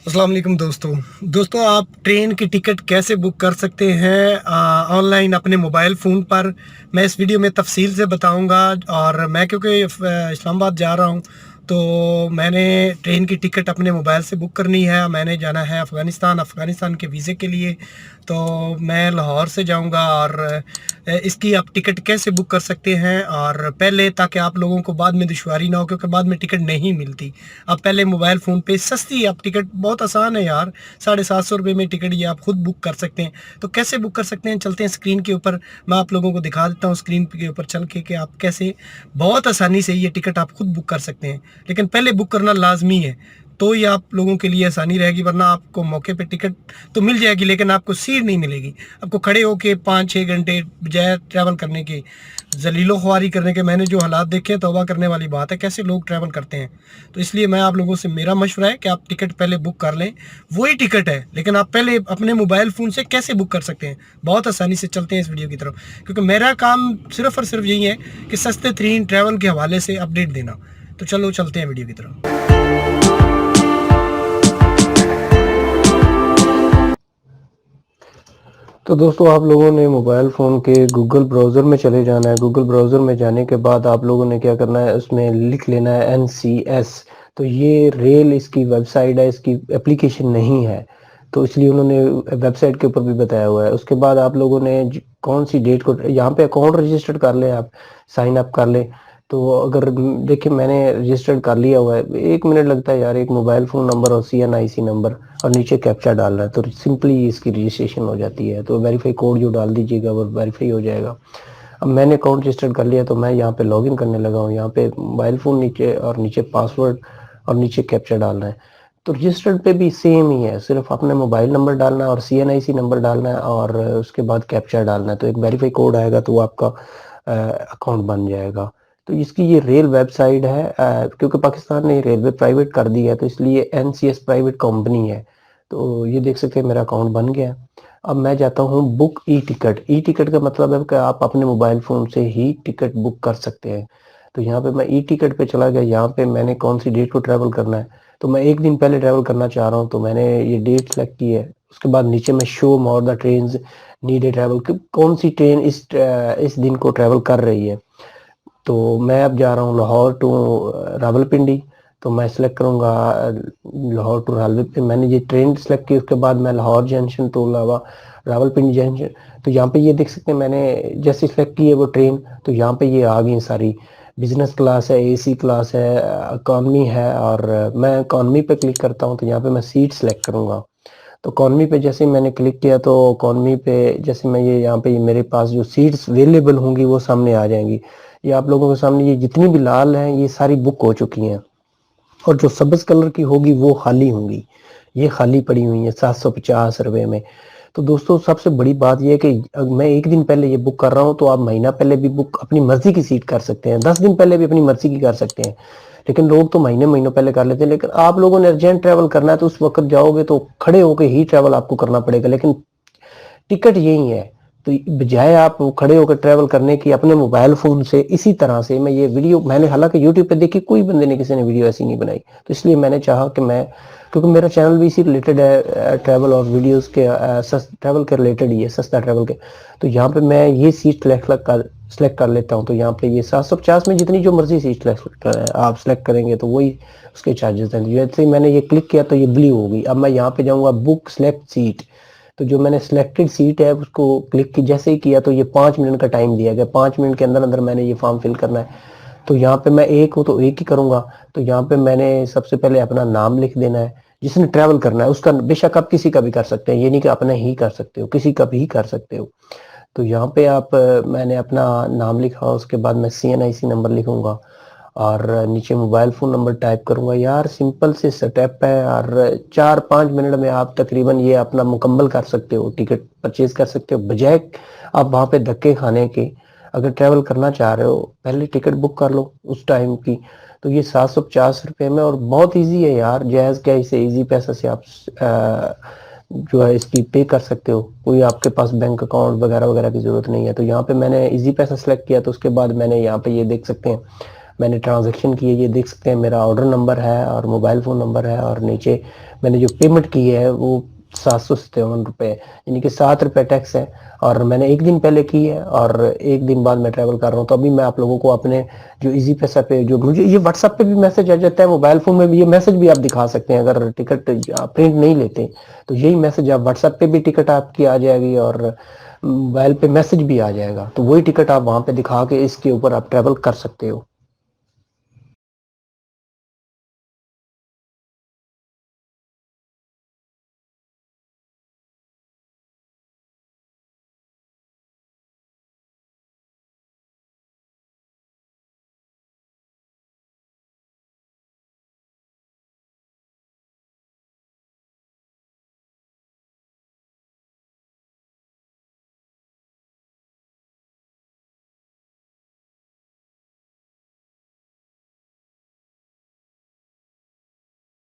अस्सलाम वालेकुम दोस्तों आप ट्रेन की टिकट कैसे बुक कर सकते हैं ऑनलाइन अपने मोबाइल फ़ोन पर। मैं इस वीडियो में तफसील से बताऊंगा। और मैं क्योंकि इस्लामाबाद जा रहा हूं, तो मैंने ट्रेन की टिकट अपने मोबाइल से बुक करनी है। मैंने जाना है अफ़गानिस्तान के वीज़े के लिए। तो मैं लाहौर से जाऊंगा और इसकी आप टिकट कैसे बुक कर सकते हैं और पहले, ताकि आप लोगों को बाद में दुश्वारी ना हो, क्योंकि बाद में टिकट नहीं मिलती। आप पहले मोबाइल फ़ोन पे सस्ती आप टिकट, बहुत आसान है यार, 750 रुपये में टिकट ये आप खुद बुक कर सकते हैं। तो कैसे बुक कर सकते हैं, चलते हैं स्क्रीन के ऊपर। मैं आप लोगों को दिखा देता हूँ स्क्रीन के ऊपर चल के कि आप कैसे बहुत आसानी से ये टिकट आप खुद बुक कर सकते हैं। लेकिन पहले बुक करना लाजमी है, तो ये आप लोगों के लिए आसानी रहेगी। वरना आपको मौके पे टिकट तो मिल जाएगी, लेकिन आपको सीट नहीं मिलेगी। आपको खड़े होके 5-6 घंटे बजाय ट्रैवल करने के, जलीलो ख्वारी करने के, मैंने जो हालात देखे हैं, तौबा करने वाली बात है कैसे लोग ट्रैवल करते हैं। तो इसलिए मैं आप लोगों से, मेरा मशवरा है कि आप टिकट पहले बुक कर लें। वही टिकट है, लेकिन आप पहले अपने मोबाइल फ़ोन से कैसे बुक कर सकते हैं, बहुत आसानी से। चलते हैं इस वीडियो की तरफ, क्योंकि मेरा काम सिर्फ़ और सिर्फ यही है कि सस्ते तरीन ट्रैवल के हवाले से अपडेट देना। तो चलो चलते हैं वीडियो की तरफ। तो दोस्तों आप लोगों ने मोबाइल फ़ोन के गूगल ब्राउज़र में चले जाना है। गूगल ब्राउज़र में जाने के बाद आप लोगों ने क्या करना है, उसमें लिख लेना है NCS। तो ये रेल इसकी वेबसाइट है, इसकी एप्लीकेशन नहीं है, तो इसलिए उन्होंने वेबसाइट के ऊपर भी बताया हुआ है। उसके बाद आप लोगों ने कौन सी डेट को यहाँ पे अकाउंट रजिस्टर्ड कर लें, आप साइन अप कर लें। तो अगर देखिए मैंने रजिस्टर्ड कर लिया हुआ है। 1 मिनट लगता है यार, एक मोबाइल फ़ोन नंबर और CNIC नंबर और नीचे कैप्चा डालना है, तो सिंपली इसकी रजिस्ट्रेशन हो जाती है। तो वेरीफाई कोड जो डाल दीजिएगा वो वेरीफाई हो जाएगा। अब मैंने अकाउंट रजिस्टर्ड कर लिया, तो मैं यहाँ पे लॉगिन करने लगा हूँ। यहाँ पे मोबाइल फ़ोन नीचे और नीचे पासवर्ड और नीचे कैप्चा डालना है। तो रजिस्टर्ड पे भी सेम ही है, सिर्फ अपने मोबाइल नंबर डालना है और CNIC नंबर डालना है और उसके बाद कैप्चा डालना है। तो एक वेरीफाई कोड आएगा, तो वो आपका अकाउंट बन जाएगा। तो इसकी ये रेल वेबसाइट है, क्योंकि पाकिस्तान ने रेलवे प्राइवेट कर दी है, तो इसलिए NCS प्राइवेट कंपनी है। तो ये देख सकते हैं मेरा अकाउंट बन गया। अब मैं जाता हूँ book e ticket. E ticket का मतलब है कि आप अपने मोबाइल फ़ोन से ही टिकट बुक कर सकते हैं। तो यहाँ पे मैं ई टिकट पे चला गया। यहाँ पे मैंने कौन सी डेट को ट्रैवल करना है, तो मैं एक दिन पहले ट्रैवल करना चाह रहा हूँ, तो मैंने ये डेट सेलेक्ट की है। उसके बाद नीचे में show more the train needed travel, कौन सी ट्रेन इस दिन को ट्रैवल कर रही है। तो मैं अब जा रहा हूँ लाहौर टू रावलपिंडी। तो मैं सेलेक्ट करूँगा लाहौर टू रावलपिंडी। मैंने ये ट्रेन सेलेक्ट की, उसके बाद मैं Lahore junction to Rawalpindi junction. तो यहाँ पे ये देख सकते हैं, मैंने जैसे सेलेक्ट की है वो ट्रेन, तो यहाँ पे ये आ गई सारी। बिजनेस क्लास है, AC क्लास है, इकॉनमी है। और मैं इकॉनमी पे क्लिक करता हूँ, तो यहाँ पे मैं सीट सेलेक्ट करूँगा। तो इकॉनमी पे जैसे ही मैंने क्लिक किया, तो इकॉनमी पे जैसे मैं ये यहाँ पे मेरे पास जो सीट्स अवेलेबल होंगी वो सामने आ जाएंगी। ये आप लोगों के सामने ये जितनी भी लाल हैं ये सारी बुक हो चुकी हैं, और जो सब्ज कलर की होगी वो खाली होंगी। ये खाली पड़ी हुई है 750 रुपये में। तो दोस्तों सबसे बड़ी बात यह है कि मैं एक दिन पहले ये बुक कर रहा हूँ, तो आप महीना पहले भी बुक अपनी मर्जी की सीट कर सकते हैं, 10 दिन पहले भी अपनी मर्जी की कर सकते हैं। लेकिन लोग तो महीनों पहले कर लेते हैं। लेकिन आप लोगों ने अर्जेंट ट्रैवल करना है, तो उस वक्त जाओगे तो खड़े होकर ही ट्रैवल आपको करना पड़ेगा। लेकिन टिकट यही है। तो बजाय आप खड़े होकर ट्रैवल करने की, अपने मोबाइल फोन से इसी तरह से मैं ये वीडियो, मैंने हालांकि यूट्यूब पे देखी, कोई बंदे ने किसी ने वीडियो ऐसी नहीं बनाई। तो इसलिए मैंने चाहा कि मैं, क्योंकि मेरा चैनल भी इसी रिलेटेड है, ट्रैवल और वीडियोस के, ट्रैवल के रिलेटेड ही है, सस्ता ट्रैवल के। तो यहाँ पे मैं ये सीट सेलेक्ट कर लेता हूँ। तो यहाँ पे ये 750 में जितनी जो मर्जी सीट आप सेलेक्ट करेंगे, तो वही उसके चार्जेस हैं। जैसे ही मैंने ये क्लिक किया, तो ये ब्लू होगी। अब मैं यहाँ पे जाऊँगा बुक सेलेक्ट सीट। तो जो मैंने सिलेक्टेड सीट है उसको क्लिक की, जैसे ही किया, तो ये 5 मिनट का टाइम दिया गया। 5 मिनट के अंदर अंदर मैंने ये फॉर्म फिल करना है। तो यहाँ पे मैं एक हूँ तो एक ही करूंगा। तो यहाँ पे मैंने सबसे पहले अपना नाम लिख देना है, जिसने ट्रैवल करना है उसका। बेशक आप किसी का भी कर सकते हैं, ये नहीं कि अपना ही कर सकते हो, किसी का भी कर सकते हो। तो यहाँ पे आप, मैंने अपना नाम लिखा, उसके बाद मैं CNIC नंबर लिखूंगा और नीचे मोबाइल फ़ोन नंबर टाइप करूंगा। यार सिंपल से स्टेप है, और 4-5 मिनट में आप तकरीबन ये अपना मुकम्मल कर सकते हो, टिकट परचेज कर सकते हो। बजाय आप वहाँ पे धक्के खाने के, अगर ट्रैवल करना चाह रहे हो पहले टिकट बुक कर लो उस टाइम की। तो ये 750 रुपये में, और बहुत ईजी है यार, जायज़ क्या, इसे ईजी पैसा से आप जो है इसकी पे कर सकते हो। कोई आपके पास बैंक अकाउंट वगैरह वगैरह की ज़रूरत नहीं है। तो यहाँ पे मैंने इजी पैसा सेलेक्ट किया, तो उसके बाद मैंने यहाँ पे ये देख सकते हैं मैंने ट्रांजैक्शन की है, ये देख सकते हैं मेरा ऑर्डर नंबर है और मोबाइल फ़ोन नंबर है, और नीचे मैंने जो पेमेंट की है वो 757 रुपये, यानी कि 7 रुपये टैक्स है, और मैंने एक दिन पहले की है और एक दिन बाद मैं ट्रैवल कर रहा हूँ। तो अभी मैं आप लोगों को अपने जो इजी पैसा पे, जो मुझे ये व्हाट्सएप पे भी मैसेज आ जाता है, मोबाइल फ़ोन में भी ये मैसेज भी आप दिखा सकते हैं। अगर टिकट आप प्रिंट नहीं लेते तो यही मैसेज आप व्हाट्सएप पे भी टिकट आपकी आ जाएगी और मोबाइल पे मैसेज भी आ जाएगा, तो वही टिकट आप वहाँ पे दिखा के इसके ऊपर आप ट्रैवल कर सकते हो।